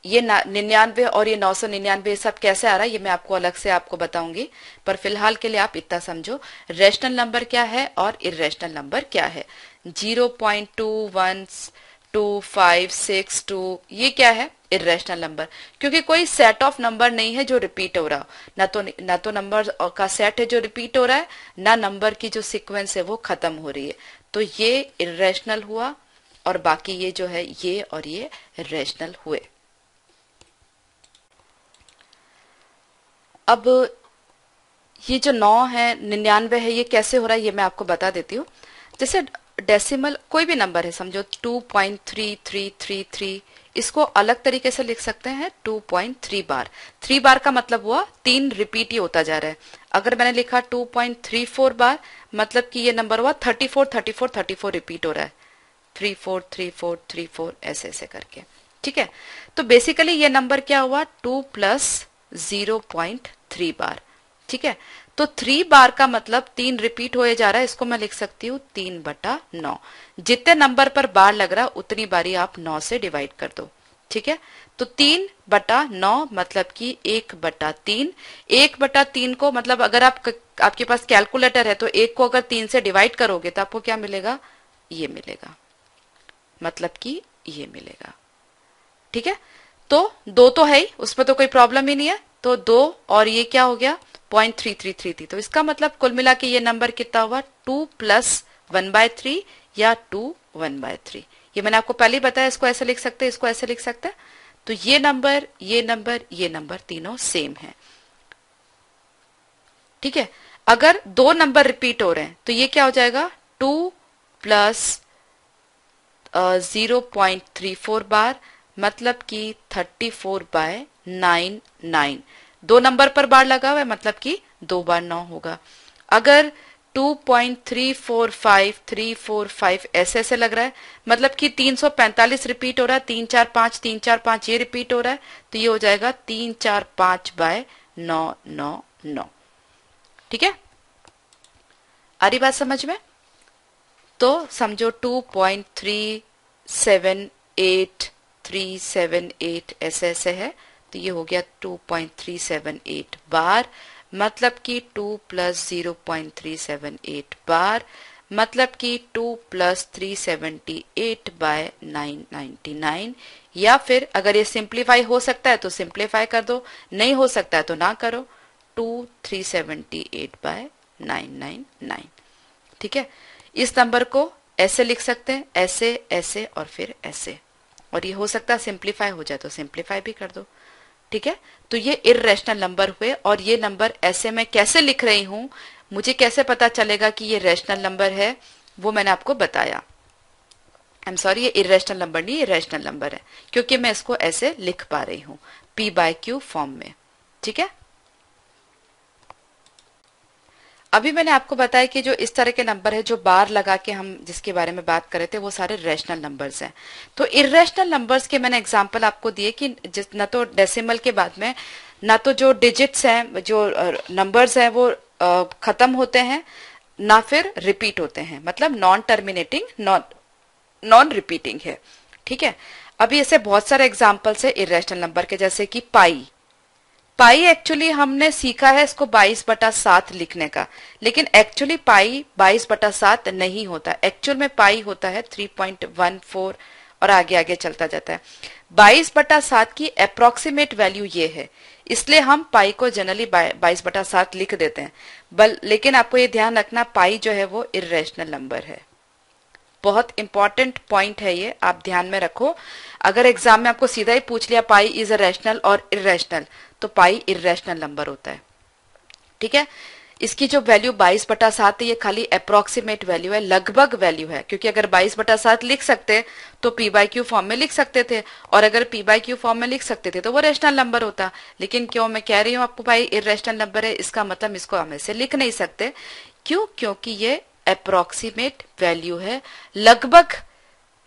ये 99 और ये 999 सब कैसे आ रहा है ये मैं आपको अलग से आपको बताऊंगी, पर फिलहाल के लिए आप इतना समझो रैशनल नंबर क्या है और इर्रेशनल नंबर क्या है। 0.21256 ये क्या है, इर्रेशनल नंबर, क्योंकि कोई सेट ऑफ नंबर नहीं है जो रिपीट हो रहा हो, ना तो नंबर का सेट है जो रिपीट हो रहा है, ना नंबर की जो सीक्वेंस है वो खत्म हो रही है, तो ये इर्रेशनल हुआ, और बाकी ये जो है ये और ये रैशनल हुए। अब ये जो 9 है 99 है ये कैसे हो रहा है ये मैं आपको बता देती हूँ। जैसे डेसिमल कोई भी नंबर है, समझो 2.3333, इसको अलग तरीके से लिख सकते हैं 2.3 बार। 3 बार का मतलब हुआ 3 रिपीट ही होता जा रहा है। अगर मैंने लिखा 2.34 बार, मतलब कि ये नंबर हुआ 34 रिपीट हो रहा है, 34 ऐसे ऐसे करके। ठीक है, तो बेसिकली ये नंबर क्या हुआ, 2 + 0.3 बार। ठीक है, तो 3 बार का मतलब 3 रिपीट होए जा रहा है, इसको मैं लिख सकती हूँ 3/9। जितने नंबर पर बार लग रहा उतनी बारी आप 9 से डिवाइड कर दो। ठीक है, तो 3/9 मतलब कि 1/3। 1/3 को मतलब अगर आपके पास कैलकुलेटर है तो 1 को अगर 3 से डिवाइड करोगे तो आपको क्या मिलेगा, ये मिलेगा, मतलब कि ये मिलेगा। ठीक है, तो 2 तो है ही, उसमें तो कोई प्रॉब्लम ही नहीं है, तो 2 और ये क्या हो गया 0.3333। तो इसका मतलब कुल मिला के ये नंबर कितना हुआ 2 + 1/3 या 2 1/3। ये मैंने आपको पहले ही बताया, इसको ऐसे लिख सकते हैं, इसको ऐसे लिख सकते हैं। तो ये नंबर, ये नंबर, ये नंबर तीनों सेम है। ठीक है, अगर 2 नंबर रिपीट हो रहे हैं तो ये क्या हो जाएगा 2 + 0.34 बार, मतलब कि 34/99। 2 नंबर पर बार लगा हुआ है मतलब कि 2 बार 9 होगा। अगर 2.345345 ऐसे ऐसे लग रहा है मतलब कि 345 रिपीट हो रहा है, 345 345 ये रिपीट हो रहा है, तो ये हो जाएगा 345/999। ठीक है, आ रही बात समझ में? तो समझो 2.378 ऐसे ऐसे है, तो ये हो गया 2.378 बार, मतलब कि 2 + 0.378 बार, मतलब कि 2 + 378/999। या फिर अगर ये सिंप्लीफाई हो सकता है तो सिंप्लीफाई कर दो, नहीं हो सकता है तो ना करो, 2 378/999। ठीक है, इस नंबर को ऐसे लिख सकते हैं, ऐसे ऐसे और फिर ऐसे, और ये हो सकता है सिंप्लीफाई हो जाए तो सिंप्लीफाई भी कर दो। ठीक है, तो ये इर्रेशनल नंबर हुए, और ये नंबर ऐसे मैं कैसे लिख रही हूं, मुझे कैसे पता चलेगा कि ये रेशनल नंबर है, वो मैंने आपको बताया। आई एम सॉरी, ये इर्रेशनल नंबर नहीं, ये रेशनल नंबर है, क्योंकि मैं इसको ऐसे लिख पा रही हूं P/Q फॉर्म में। ठीक है, अभी मैंने आपको बताया कि जो इस तरह के नंबर है जो बार लगा के हम जिसके बारे में बात कर रहे थे वो सारे रेशनल नंबर्स हैं। तो इर्रेशनल नंबर्स के मैंने एग्जांपल आपको दिए कि न तो डेसिमल के बाद में ना तो जो डिजिट्स हैं, जो नंबर्स हैं वो खत्म होते हैं, ना फिर रिपीट होते हैं, मतलब नॉन टर्मिनेटिंग, नॉन रिपीटिंग है। ठीक है, अभी ऐसे बहुत सारे एग्जाम्पल्स है इर्रेशनल नंबर के, जैसे कि पाई। पाई एक्चुअली हमने सीखा है इसको 22/7 लिखने का, लेकिन एक्चुअली पाई 22/7 नहीं होता। एक्चुअल में पाई होता है 3.14 और आगे आगे चलता जाता है। 22/7 की अप्रोक्सीमेट वैल्यू ये है, इसलिए हम पाई को जनरली 22/7 लिख देते हैं। लेकिन आपको ये ध्यान रखना, पाई जो है वो इर्रेशनल नंबर है। बहुत इंपॉर्टेंट पॉइंट है ये, आप ध्यान में रखो। अगर एग्जाम में आपको सीधा ही पूछ लिया पाई इज अ रैशनल और इर्रेशनल, तो पाई इर्रेशनल नंबर होता है। ठीक है, इसकी जो वैल्यू 22/7 है ये खाली अप्रोक्सीमेट वैल्यू है, लगभग वैल्यू है, क्योंकि अगर 22/7 लिख सकते तो P/Q फॉर्म में लिख सकते थे, और अगर P/Q फॉर्म में लिख सकते थे तो वो रेशनल नंबर होता। लेकिन क्यों मैं कह रही हूँ आपको भाई इर्रेशनल नंबर है, इसका मतलब इसको हम ऐसे लिख नहीं सकते। क्यों? क्योंकि ये अप्रोक्सीमेट वैल्यू है, लगभग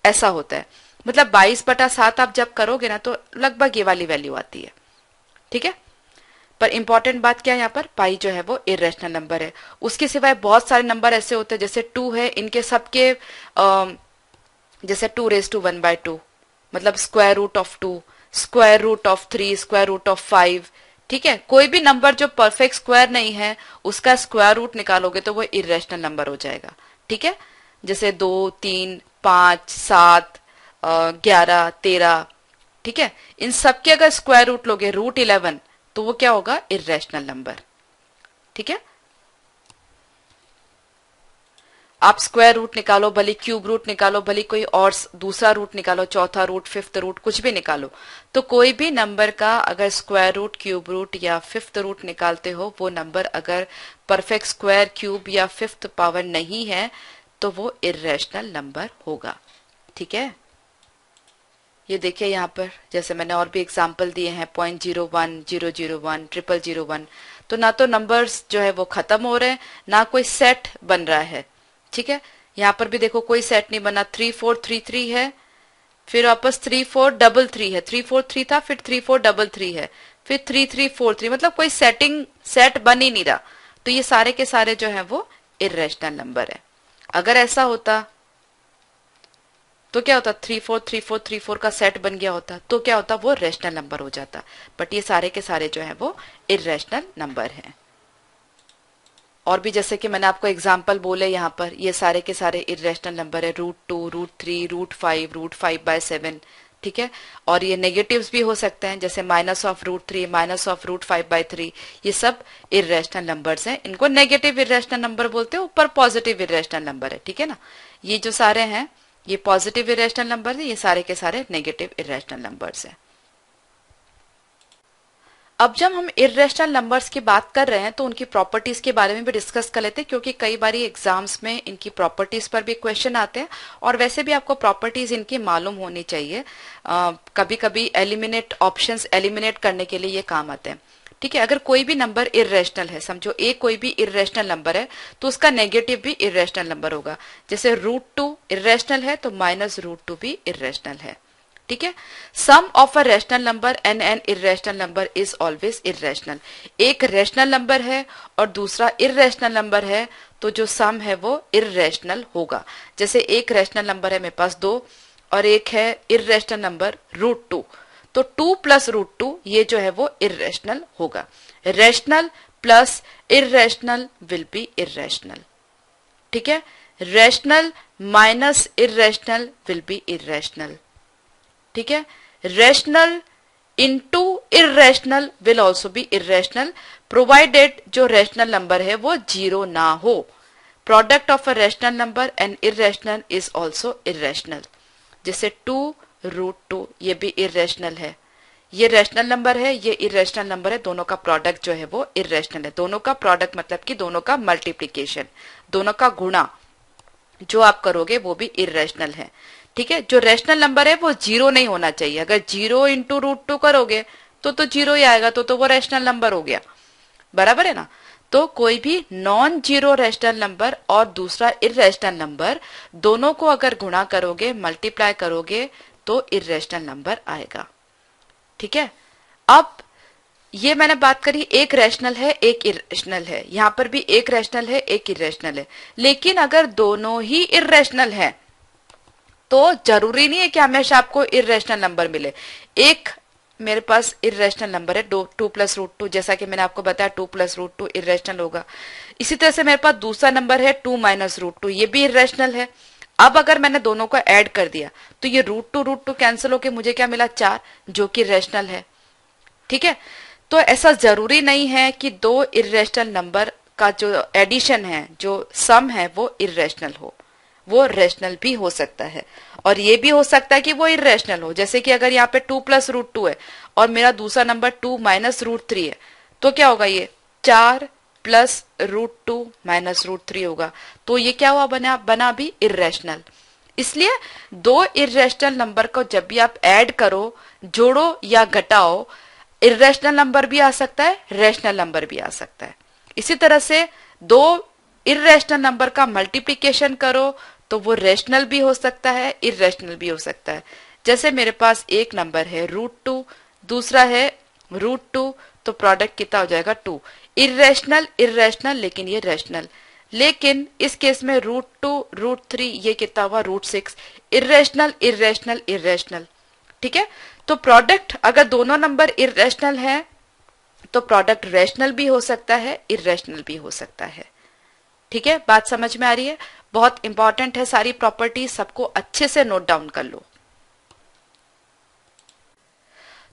ऐसा होता है। मतलब 22/7 आप जब करोगे ना तो लगभग ये वाली वैल्यू आती है। ठीक है, पर इंपॉर्टेंट बात क्या है, यहाँ पर पाई जो है वो इर्रेशनल नंबर है। उसके सिवाय बहुत सारे नंबर ऐसे होते हैं, जैसे 2 है, इनके सबके जैसे 2⁻1/2, मतलब square root of 2, square root of 3, square root of 5। ठीक है, कोई भी नंबर जो परफेक्ट स्क्वायर नहीं है उसका स्क्वायर रूट निकालोगे तो वो इर्रेशनल नंबर हो जाएगा। ठीक है, जैसे 2 3 5 7 11 13। ठीक है, इन सबके अगर स्क्वायर रूट लोगे √11 तो वो क्या होगा, इर्रेशनल नंबर। ठीक है, आप स्क्वायर रूट निकालो, भले क्यूब रूट निकालो, भले कोई और दूसरा रूट निकालो, चौथा रूट, फिफ्थ रूट, कुछ भी निकालो, तो कोई भी नंबर का अगर स्क्वायर रूट, क्यूब रूट या फिफ्थ रूट निकालते हो, वो नंबर अगर परफेक्ट स्क्वायर, क्यूब या फिफ्थ पावर नहीं है तो वो इर्रेशनल नंबर होगा। ठीक है, ये देखिए यहाँ पर जैसे मैंने और भी एग्जाम्पल दिए हैं, 0.01 001 0001। तो ना तो नंबर्स जो है वो खत्म हो रहे हैं, ना कोई सेट बन रहा है। ठीक है, यहाँ पर भी देखो कोई सेट नहीं बना, 3433 है, फिर वापस 3433 है, 343 था, फिर 3433 है, फिर 3343, मतलब कोई सेट बन ही नहीं रहा, तो ये सारे के सारे जो है वो इर्रेशनल नंबर है। अगर ऐसा होता तो क्या होता, 343434 का सेट बन गया होता तो क्या होता, वो रेशनल नंबर हो जाता। बट ये सारे के सारे जो है वो इर्रेशनल नंबर हैं। और भी जैसे कि मैंने आपको एग्जांपल बोले, यहाँ पर ये सारे के सारे इर्रेशनल नंबर है, √2, √3, √5, √5/7, ठीक है। और ये नेगेटिव्स भी हो सकते हैं, जैसे -√3, -√5/3, ये सब इर्रेशनल नंबर्स हैं। इनको नेगेटिव इर्रेशनल नंबर बोलते हैं, ऊपर पॉजिटिव इर्रेशनल नंबर है, ठीक है ना। ये जो सारे हैं ये पॉजिटिव इर्रेशनल नंबर है, ये सारे के सारे नेगेटिव इर्रेशनल नंबर्स हैं। अब जब हम इर्रेशनल नंबर्स की बात कर रहे हैं तो उनकी प्रॉपर्टीज के बारे में भी डिस्कस कर लेते हैं, क्योंकि कई बार एग्जाम्स में इनकी प्रॉपर्टीज पर भी क्वेश्चन आते हैं, और वैसे भी आपको प्रॉपर्टीज इनकी मालूम होनी चाहिए। कभी कभी ऑप्शंस एलिमिनेट करने के लिए ये काम आते हैं, ठीक है। अगर कोई भी नंबर इर्रेशनल है, समझो ए कोई भी इर्रेशनल नंबर है, तो उसका नेगेटिव भी इर्रेशनल नंबर होगा। जैसे √2 इर्रेशनल है तो -√2 भी इर्रेशनल है, ठीक है। Sum of a rational number and an irrational number is always irrational. एक रेशनल नंबर है और दूसरा इर्रेशनल नंबर है, तो जो सम है वो इर्रेशनल होगा। जैसे एक रेशनल नंबर है मेरे पास 2 और एक है इर्रेशनल नंबर √2, तो 2 + √2 ये जो है वो इर्रेशनल होगा। Rational plus irrational will be irrational, ठीक है। Rational minus irrational will be irrational, ठीक है। Rational into irrational will also be irrational, provided जो रेशनल नंबर है वो 0 ना हो। Product of a rational number and irrational is also irrational. जैसे 2√2 ये भी इर्रेशनल है, ये रेशनल नंबर है, ये इर्रेशनल नंबर है, दोनों का प्रोडक्ट जो है वो इर्रेशनल है। दोनों का प्रोडक्ट मतलब कि दोनों का मल्टीप्लीकेशन, दोनों का गुणा जो आप करोगे वो भी इर्रेशनल है, ठीक है। जो रेशनल नंबर है वो 0 नहीं होना चाहिए। अगर 0 × √2 करोगे तो 0 ही आएगा, तो वो रेशनल नंबर हो गया, बराबर है ना। तो कोई भी नॉन जीरो रेशनल नंबर और दूसरा इर्रेशनल नंबर, दोनों को अगर गुणा करोगे, मल्टीप्लाई करोगे, तो इर्रेशनल नंबर आएगा, ठीक है। अब ये मैंने बात करी, एक रैशनल है एक इर्रेशनल है, यहां पर भी एक रैशनल है एक इर्रेशनल है। लेकिन अगर दोनों ही इर्रेशनल है तो जरूरी नहीं है कि हमेशा आपको इर्रेशनल नंबर मिले। एक मेरे पास इर्रेशनल नंबर है 2 + √2, जैसा कि मैंने आपको बताया 2 + √2 इर्रेशनल होगा। इसी तरह से मेरे पास दूसरा नंबर है 2 - √2, ये भी इर्रेशनल है। अब अगर मैंने दोनों को ऐड कर दिया तो ये √2 कैंसिल होके मुझे क्या मिला, 4, जो कि रैशनल है, ठीक है। तो ऐसा जरूरी नहीं है कि दो इर्रेशनल नंबर का जो एडिशन है, जो सम है, वो इर्रेशनल हो, वो रैशनल भी हो सकता है। और ये भी हो सकता है कि वो इर्रेशनल हो। जैसे कि अगर यहाँ पे 2 + √2 है और मेरा दूसरा नंबर 2 - √3 है, तो क्या होगा, ये 4 + √2 - √3 होगा। तो ये क्या हुआ, बना भी इर्रेशनल। इसलिए दो इर्रेशनल नंबर को जब भी आप ऐड करो, जोड़ो या घटाओ, इर्रेशनल नंबर भी आ सकता है, रैशनल नंबर भी आ सकता है। इसी तरह से दो इर्रेशनल नंबर का मल्टीप्लिकेशन करो तो वो रैशनल भी हो सकता है, इर्रेशनल भी हो सकता है। जैसे मेरे पास एक नंबर है √2, दूसरा है √2, तो प्रोडक्ट कितना हो जाएगा, 2। इर्रेशनल इर्रेशनल, लेकिन ये रैशनल। लेकिन इस केस में √2 √3 ये कितना हुआ, √6। इर्रेशनल इर्रेशनल इर्रेशनल, ठीक है। तो प्रोडक्ट अगर दोनों नंबर इर्रेशनल है तो प्रोडक्ट रैशनल भी हो सकता है, इर्रेशनल भी हो सकता है, ठीक है। बात समझ में आ रही है? बहुत इंपॉर्टेंट है सारी प्रॉपर्टी, सबको अच्छे से नोट डाउन कर लो।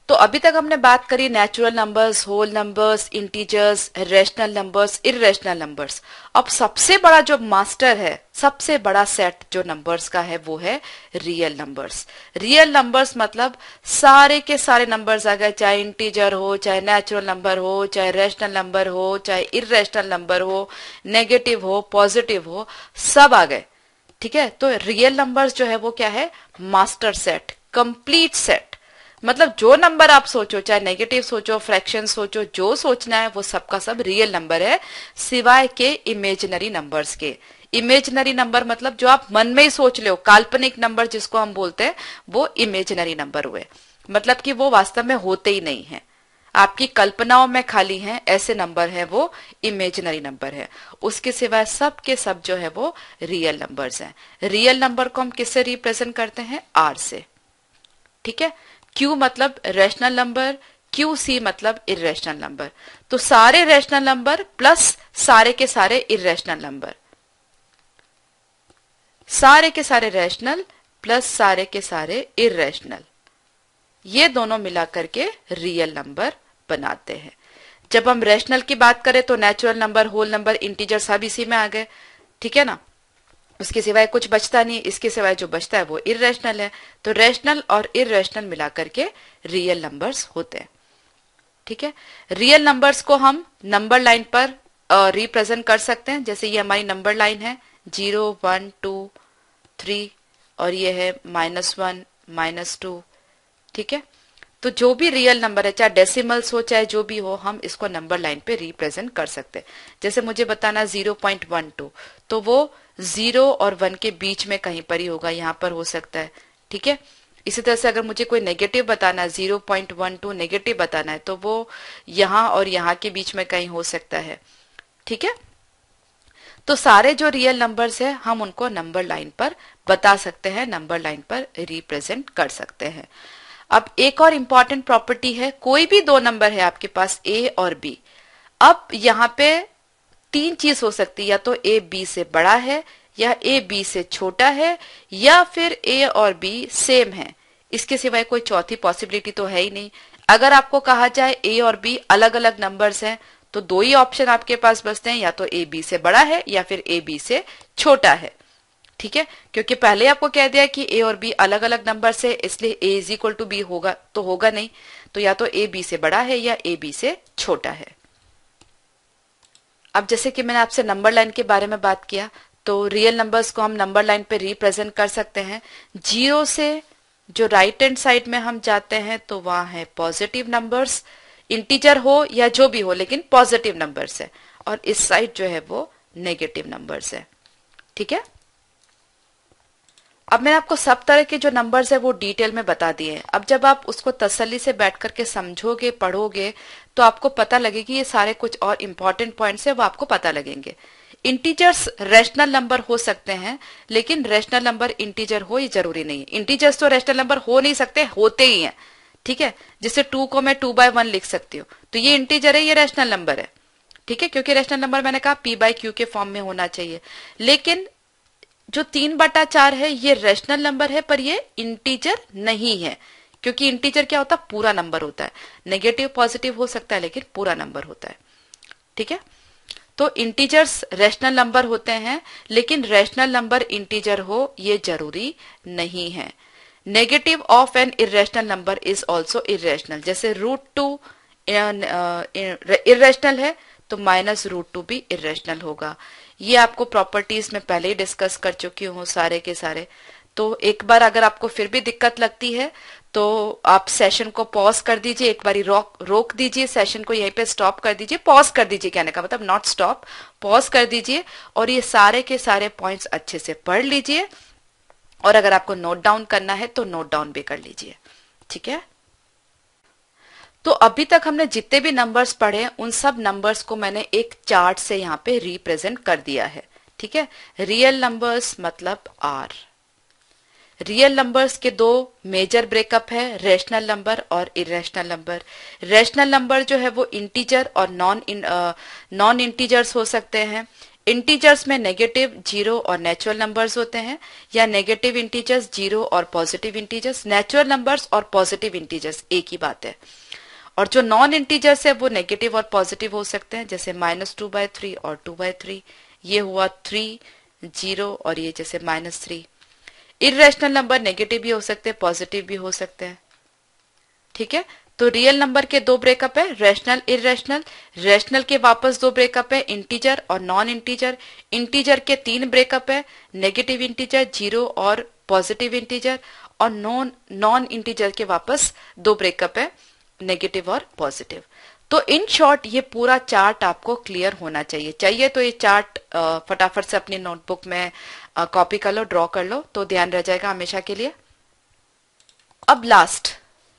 तो अभी तक हमने बात करी natural numbers, whole numbers, integers, rational numbers, irrational numbers. अब सबसे बड़ा जो मास्टर है, सबसे बड़ा सेट जो नंबर्स का है वो है रियल नंबर्स। रियल नंबर्स मतलब सारे के सारे नंबर्स आ गए, चाहे इंटीजर हो, चाहे नेचुरल नंबर हो, चाहे रैशनल नंबर हो, चाहे इर्रेशनल नंबर हो, नेगेटिव हो, पॉजिटिव हो, सब आ गए, ठीक है। तो रियल नंबर्स जो है वो क्या है, मास्टर सेट, कंप्लीट सेट। मतलब जो नंबर आप सोचो, चाहे नेगेटिव सोचो, फ्रैक्शन सोचो, जो सोचना है वो सबका सब रियल नंबर है, सिवाय के इमेजिनरी नंबर्स के। इमेजिनरी नंबर मतलब जो आप मन में ही सोच ले, काल्पनिक नंबर जिसको हम बोलते हैं, वो इमेजिनरी नंबर हुए, मतलब कि वो वास्तव में होते ही नहीं है। आपकी कल्पनाओं में खाली हैं ऐसे नंबर है वो इमेजिनरी नंबर है। उसके सिवाय सब के सब जो है वो रियल नंबर्स हैं। रियल नंबर को हम किससे रिप्रेजेंट करते हैं? आर से। ठीक है, क्यू मतलब रैशनल नंबर, क्यू सी मतलब इरेशनल नंबर। तो सारे रैशनल नंबर प्लस सारे के सारे इरेशनल नंबर, सारे के सारे रैशनल प्लस सारे के सारे इरेशनल, ये दोनों मिलाकर के रियल नंबर बनाते हैं। जब हम रैशनल की बात करें तो natural number, whole number, integer सब इसी में आ गए। ठीक है ना, उसके सिवाय कुछ बचता नहीं, इसके सिवाय जो बचता है वो इरेशनल है। तो रैशनल और इरेशनल मिलाकर के रियल नंबर्स होते हैं। ठीक है, रियल नंबर्स को हम नंबर लाइन पर रिप्रेजेंट कर सकते हैं। जैसे ये हमारी नंबर लाइन है 0 1 2 3 और ये है -1 -2। ठीक है, तो जो भी रियल नंबर है, चाहे डेसिमल्स हो चाहे जो भी हो, हम इसको नंबर लाइन पे रिप्रेजेंट कर सकते हैं। जैसे मुझे बताना 0.12, तो वो 0 और 1 के बीच में कहीं पर ही होगा, यहाँ पर हो सकता है। ठीक है, इसी तरह से अगर मुझे कोई नेगेटिव बताना है, 0.12 नेगेटिव बताना है, तो वो यहाँ और यहाँ के बीच में कहीं हो सकता है। ठीक है, तो सारे जो रियल नंबर्स है हम उनको नंबर लाइन पर बता सकते हैं, नंबर लाइन पर रिप्रेजेंट कर सकते हैं। अब एक और इंपॉर्टेंट प्रॉपर्टी है, कोई भी दो नंबर है आपके पास ए और बी। अब यहाँ पे तीन चीज हो सकती है, या तो ए बी से बड़ा है, या ए बी से छोटा है, या फिर ए और बी सेम है। इसके सिवाय कोई चौथी पॉसिबिलिटी तो है ही नहीं। अगर आपको कहा जाए ए और बी अलग अलग नंबर्स हैं, तो दो ही ऑप्शन आपके पास बचते हैं, या तो ए बी से बड़ा है या फिर ए बी से छोटा है। ठीक है, क्योंकि पहले आपको कह दिया कि ए और बी अलग अलग नंबर से, इसलिए ए इज इक्वल टू बी होगा तो होगा नहीं। तो या तो ए बी से बड़ा है या ए बी से छोटा है। अब जैसे कि मैंने आपसे नंबर लाइन के बारे में बात किया, तो रियल नंबर्स को हम नंबर लाइन पे रिप्रेजेंट कर सकते हैं। 0 से जो राइट हैंड साइड में हम जाते हैं तो वहां है पॉजिटिव नंबर्स, इंटीजर हो या जो भी हो लेकिन पॉजिटिव नंबर्स है, और इस साइड जो है वो नेगेटिव नंबर्स है। ठीक है, अब मैंने आपको सब तरह के जो नंबर्स है वो डिटेल में बता दिए हैं। अब जब आप उसको तसल्ली से बैठ करके समझोगे, पढ़ोगे, तो आपको पता लगेगी ये सारे कुछ और इम्पोर्टेंट पॉइंट्स है वो आपको पता लगेंगे। इंटीजर्स रैशनल नंबर हो सकते हैं, लेकिन रैशनल नंबर इंटीजर हो ये जरूरी नहीं है। इंटीजर्स तो रैशनल नंबर हो नहीं सकते, होते ही हैं। ठीक है, जैसे 2 को मैं 2/1 लिख सकती हूँ, तो ये इंटीजर है, ये रैशनल नंबर है। ठीक है, क्योंकि रैशनल नंबर मैंने कहा p/q के फॉर्म में होना चाहिए। लेकिन जो 3/4 है ये रैशनल नंबर है, पर ये इंटीजर नहीं है, क्योंकि इंटीजर क्या होता है? पूरा नंबर होता है। नेगेटिव पॉजिटिव हो सकता है लेकिन पूरा नंबर होता है। ठीक है, तो इंटीजर्स रैशनल नंबर होते हैं, लेकिन रैशनल नंबर इंटीजर हो ये जरूरी नहीं है। Negative of an irrational number is also irrational. जैसे √2 इरेशनल है तो -√2 भी इरेशनल होगा। ये आपको प्रॉपर्टीज में पहले ही डिस्कस कर चुकी हूँ सारे के सारे। तो एक बार अगर आपको फिर भी दिक्कत लगती है तो आप सेशन को पॉज कर दीजिए, एक बारी रोक दीजिए, सेशन को यहीं पे स्टॉप कर दीजिए। पॉज कर दीजिए कहने का मतलब नॉट स्टॉप, पॉज कर दीजिए और ये सारे के सारे पॉइंट्स अच्छे से पढ़ लीजिए, और अगर आपको नोट डाउन करना है तो नोट डाउन भी कर लीजिए। ठीक है, तो अभी तक हमने जितने भी नंबर्स पढ़े उन सब नंबर्स को मैंने एक चार्ट से यहाँ पे रिप्रेजेंट कर दिया है। ठीक है, रियल नंबर्स मतलब आर। रियल नंबर्स के दो मेजर ब्रेकअप है, रैशनल नंबर और इरेशनल नंबर। रैशनल नंबर जो है वो इंटीजर और नॉन इंटीजर्स हो सकते हैं। इंटीजर्स में नेगेटिव, 0 और नेचुरल नंबर्स होते हैं, या नेगेटिव इंटीजर्स, 0 और पॉजिटिव इंटीजर्स। नेचुरल नंबर्स और पॉजिटिव इंटीजर्स एक ही बात है। और जो नॉन इंटीजर्स है वो नेगेटिव और पॉजिटिव हो सकते हैं, जैसे -2/3 और 2/3। ये हुआ 3, 0 और ये जैसे -3। इरेशनल नंबर नेगेटिव भी हो सकते हैं, पॉजिटिव भी हो सकते हैं। ठीक है, तो रियल नंबर के दो ब्रेकअप है, रैशनल, इरेशनल। रैशनल के वापस दो ब्रेकअप है, इंटीजर और नॉन इंटीजर। इंटीजर के 3 ब्रेकअप है, नेगेटिव इंटीजर, 0 और पॉजिटिव इंटीजर। और नॉन इंटीजर के वापस 2 ब्रेकअप है, नेगेटिव और पॉजिटिव। तो इन शॉर्ट ये पूरा चार्ट आपको क्लियर होना चाहिए तो ये चार्ट फटाफट से अपनी नोटबुक में कॉपी कर लो, ड्रॉ कर लो, तो ध्यान रह जाएगा हमेशा के लिए। अब लास्ट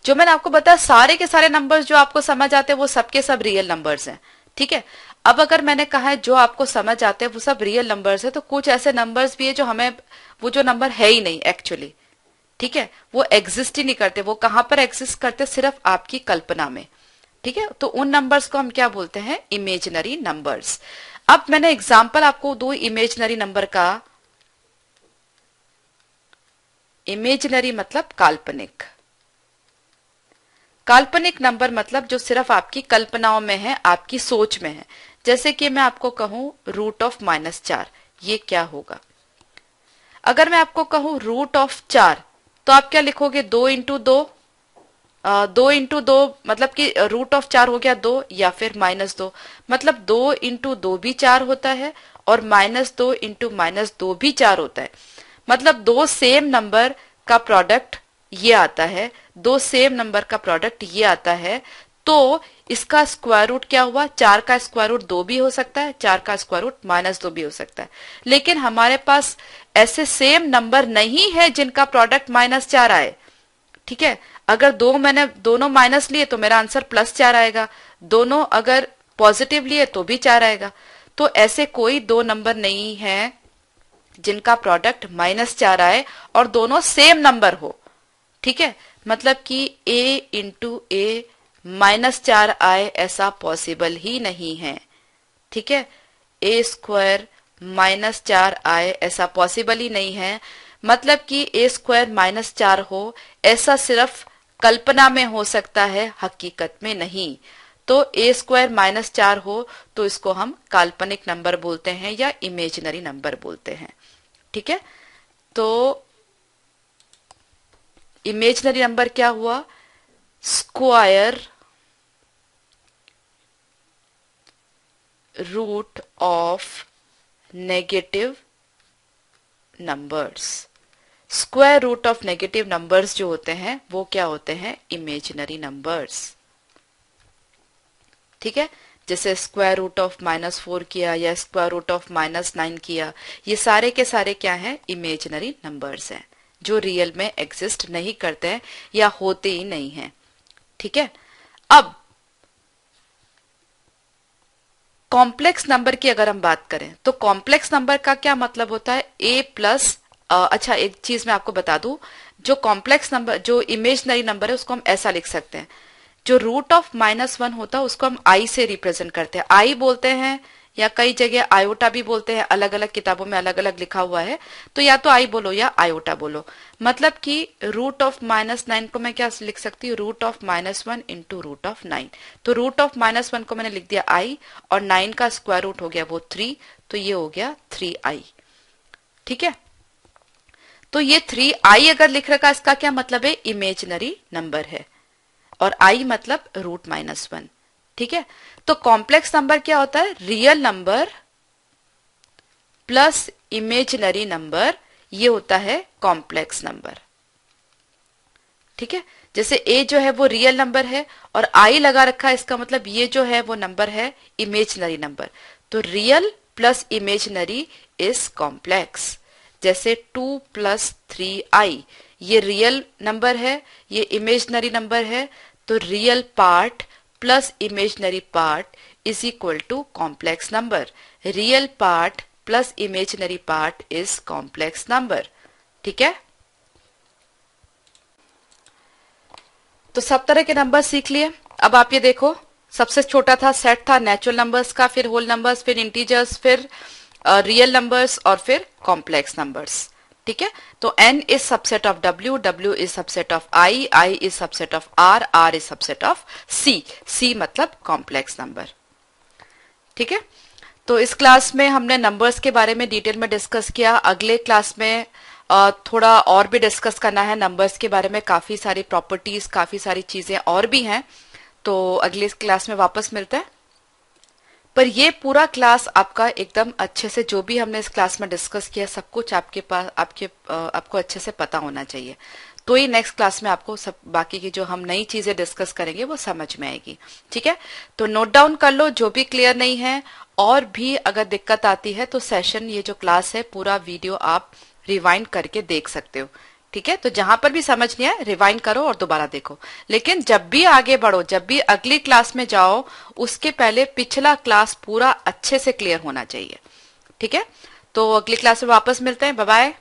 जो मैंने आपको बताया सारे के सारे नंबर्स जो आपको समझ आते हैं वो सबके सब रियल नंबर्स हैं, ठीक है। अब अगर मैंने कहा है जो आपको समझ आते हैं वो सब रियल नंबर्स है, तो कुछ ऐसे नंबर्स भी है जो हमें, वो जो नंबर है ही नहीं एक्चुअली, ठीक है, वो एग्जिस्ट ही नहीं करते। वो कहां पर एग्जिस्ट करते, सिर्फ आपकी कल्पना में, ठीक है। तो उन नंबर्स को हम क्या बोलते हैं, इमेजिनरी नंबर्स। अब मैंने एग्जाम्पल आपको दो इमेजिनरी नंबर का। इमेजिनरी मतलब काल्पनिक, काल्पनिक नंबर मतलब जो सिर्फ आपकी कल्पनाओं में है, आपकी सोच में है। जैसे कि मैं आपको कहूं √-4, ये क्या होगा। अगर मैं आपको कहूं √4, तो आप क्या लिखोगे, 2 इंटू दो मतलब कि √4 हो गया 2, या फिर -2, मतलब 2 इंटू 2 भी 4 होता है, और -2 इंटू -2 भी 4 होता है। मतलब दो सेम नंबर का प्रोडक्ट ये आता है, दो सेम नंबर का प्रोडक्ट ये आता है। तो इसका स्क्वायर रूट क्या हुआ, 4 का स्क्वायर रूट 2 भी हो सकता है, 4 का स्क्वायर रूट -2 भी हो सकता है। लेकिन हमारे पास ऐसे सेम नंबर नहीं है जिनका प्रोडक्ट -4 आए, ठीक है। अगर मैंने दोनों माइनस लिए तो मेरा आंसर +4 आएगा, दोनों अगर पॉजिटिव लिए तो भी 4 आएगा। तो ऐसे कोई दो नंबर नहीं है जिनका प्रोडक्ट -4 आए और दोनों सेम नंबर हो, ठीक है। मतलब कि a इंटू ए -4 आए, ऐसा पॉसिबल ही नहीं है, ठीक है। a² -4 आए, ऐसा पॉसिबल ही नहीं है। मतलब कि a² -4 हो, ऐसा सिर्फ कल्पना में हो सकता है, हकीकत में नहीं। तो a² -4 हो तो इसको हम काल्पनिक नंबर बोलते हैं या इमेजिनरी नंबर बोलते हैं, ठीक है। तो इमेजिनरी नंबर क्या हुआ, square root of negative numbers. Square root of negative numbers जो होते हैं वो क्या होते हैं, इमेजिनरी नंबर्स, ठीक है। जैसे स्क्वायर रूट ऑफ -4 किया या स्क्वायर रूट ऑफ -9 किया, ये सारे के सारे क्या हैं, इमेजिनरी नंबर्स हैं, जो रियल में एग्जिस्ट नहीं करते हैं या होते ही नहीं हैं, ठीक है। अब कॉम्प्लेक्स नंबर की अगर हम बात करें तो कॉम्प्लेक्स नंबर का क्या मतलब होता है, अच्छा एक चीज मैं आपको बता दूं, जो कॉम्प्लेक्स नंबर, जो इमेजिनरी नंबर है उसको हम ऐसा लिख सकते हैं, जो √-1 होता है उसको हम आई से रिप्रेजेंट करते हैं, आई बोलते हैं या कई जगह आयोटा भी बोलते हैं, अलग अलग किताबों में अलग अलग लिखा हुआ है। तो या तो आई बोलो या आयोटा बोलो। मतलब कि √-9 को मैं क्या लिख सकती हूँ, √-1 इंटू √9। तो √-1 को मैंने लिख दिया आई, और 9 का स्क्वायर रूट हो गया वो 3, तो ये हो गया 3i, ठीक है। तो ये 3i अगर लिख रखा, इसका क्या मतलब है, इमेजिनरी नंबर है, और i मतलब √-1, ठीक है। तो कॉम्प्लेक्स नंबर क्या होता है, real number plus imaginary number, ये होता है कॉम्प्लेक्स नंबर, ठीक है। जैसे a जो है वो रियल नंबर है और i लगा रखा है, इसका मतलब ये जो है वो नंबर है इमेजिनरी नंबर। तो real plus imaginary is complex. जैसे 2 + 3i, ये रियल नंबर है, ये इमेजिनरी नंबर है, तो real part plus imaginary part is equal to complex number. Real part plus imaginary part is complex number, ठीक है। तो सब तरह के नंबर सीख लिए। अब आप ये देखो, सबसे छोटा था सेट था नेचुरल नंबर्स का, फिर होल नंबर्स, फिर इंटीजर्स, फिर रियल नंबर्स, और फिर कॉम्प्लेक्स नंबर्स, ठीक है। तो n is subset of w, w is subset of i, i is subset of r, r is subset of c, c मतलब कॉम्प्लेक्स नंबर, ठीक है। तो इस क्लास में हमने नंबर्स के बारे में डिटेल में डिस्कस किया। अगले क्लास में थोड़ा और भी डिस्कस करना है नंबर्स के बारे में, काफी सारी प्रॉपर्टीज, काफी सारी चीजें और भी हैं। तो अगले क्लास में वापस मिलते हैं। पर ये पूरा क्लास आपका एकदम अच्छे से, जो भी हमने इस क्लास में डिस्कस किया, सब कुछ आपके पास आपको अच्छे से पता होना चाहिए। तो ही नेक्स्ट क्लास में आपको सब बाकी की जो हम नई चीजें डिस्कस करेंगे वो समझ में आएगी, ठीक है। तो नोट डाउन कर लो जो भी क्लियर नहीं है, और भी अगर दिक्कत आती है तो सेशन, ये जो क्लास है पूरा वीडियो आप रिवाइंड करके देख सकते हो, ठीक है, तो जहां पर भी समझ नहीं आए रिवाइंड करो और दोबारा देखो। लेकिन जब भी आगे बढ़ो, जब भी अगली क्लास में जाओ, उसके पहले पिछला क्लास पूरा अच्छे से क्लियर होना चाहिए। ठीक है, तो अगली क्लास में वापस मिलते हैं। Bye bye.